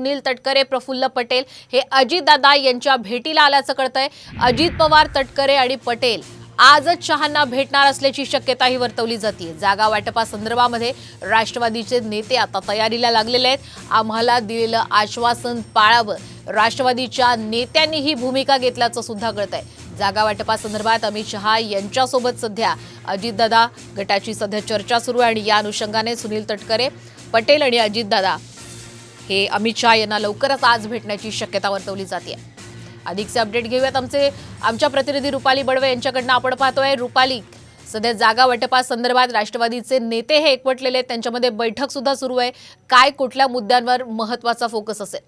सुनील तटकरे, प्रफुल्ल पटेल हे अजितदादा यांच्या भेटीला आल्याचं कळतंय। अजित पवार, तटकरे आणि पटेल आजच शहांना भेटणार असल्याची शक्यताही वर्तवली जाते। जागा वाटपासंदर्भामध्ये राष्ट्रवादीचे नेते आता तयारीला लागलेले आहेत। आम्हाला दिलेलं आश्वासन पाळावं, राष्ट्रवादीच्या नेत्यांनी ही भूमिका घेतल्याचं सुद्धा कळतंय। जागा वाटपासंदर्भात अमित शहा यांच्यासोबत सध्या अजितदादा गटाची सध्या चर्चा सुरू आहे आणि या अनुषंगाने सुनील तटकरे, पटेल आणि अजितदादा हे अमित शहा यांना लवकरच आज भेटण्याची शक्यता वर्तवली जाते। अधिकचे अपडेट घेऊयात आमच्या प्रतिनिधी रुपाली बडवे यांच्याकडनं। आपण पाहतोय रुपाली, सध्या जागा वाटपासंदर्भात राष्ट्रवादीचे नेते हे एकवटलेले आहेत, त्यांच्यामध्ये बैठक सुद्धा सुरू आहे। काय कुठल्या मुद्द्यांवर महत्त्वाचा फोकस असेल?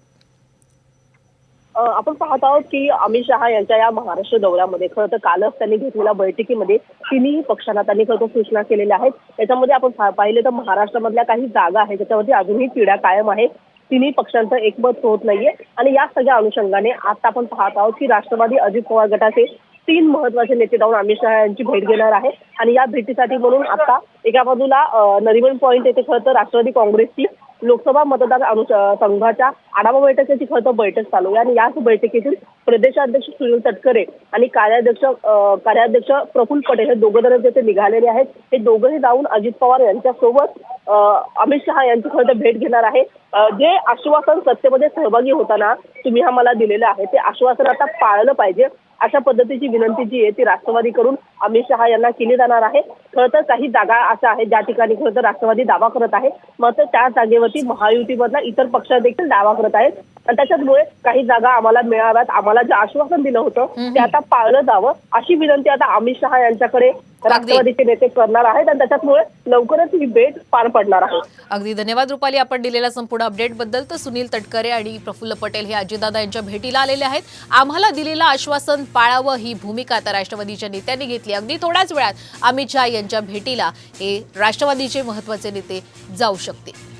आपण पाहत आहोत की अमित शहा यांच्या या महाराष्ट्र दौऱ्यामध्ये खरं तर कालच त्यांनी घेतलेल्या बैठकीमध्ये तिन्ही पक्षांना त्यांनी खरं तर सूचना केलेल्या आहेत। त्याच्यामध्ये आपण पाहिले तर महाराष्ट्रामधल्या काही जागा आहेत त्याच्यावरती अजूनही पिढ्या कायम आहे। तिन्ही पक्षांचं एकमत होत नाहीये आणि या सगळ्या अनुषंगाने आता आपण पाहत आहोत की राष्ट्रवादी अजित पवार गटाचे 3 महत्वाचे नेते जाऊन अमित शहा यांची भेट घेणार आहे आणि या भेटीसाठी म्हणून आता एका बाजूला नरिमन पॉइंट येथे खरं तर राष्ट्रवादी काँग्रेसची लोकसभा मतदार संघाच्या आढावा बैठकीची खरं तर बैठक चालू आहे आणि याच बैठकीतील प्रदेशाध्यक्ष सुनील तटकरे आणि कार्याध्यक्ष प्रफुल्ल पटेल हे दोघं जण तिथे निघालेले आहेत। हे दोघंही जाऊन अजित पवार यांच्यासोबत अमित शहा यांची खरं तर भेट घेणार आहे। जे आश्वासन सत्तेमध्ये सहभागी होताना तुम्ही आम्हाला दिलेलं आहे ते आश्वासन आता पाळलं पाहिजे, अशा पद्धतीची विनंती जी आहे ती राष्ट्रवादीकडून अमित शहा यांना केली जाणार आहे। खरं तर काही जागा अशा आहेत ज्या ठिकाणी खरं तर राष्ट्रवादी दावा करत आहे, मात्र त्या जागेवरती महायुतीमधला इतर पक्ष देखील दावा करत आहेत आणि त्याच्यामुळे काही जागा आम्हाला मिळाव्यात, आम्हाला जे आश्वासन दिलं होतं ते आता पाळलं जावं अशी विनंती आता अमित शहा यांच्याकडे राष्ट्रवादीचे नेते करणार आहेत आणि त्याच्यामुळे लवकरच ही भेट पार पडणार आहे। अगदी धन्यवाद रुपाली, आपण दिलेल्या संपूर्ण अपडेट बद्दल। तर सुनील तटकरे आणि प्रफुल्ल पटेल हे अजितदादा यांच्या भेटीला आलेले आहेत। आम्हाला दिलेलं आश्वासन पाळावं ही भूमिका आता राष्ट्रवादीच्या नेत्यांनी घेतली। अगदी थोड्याच वेळात अमित शहा यांच्या भेटीला हे राष्ट्रवादीचे महत्त्वाचे नेते जाऊ शकतील।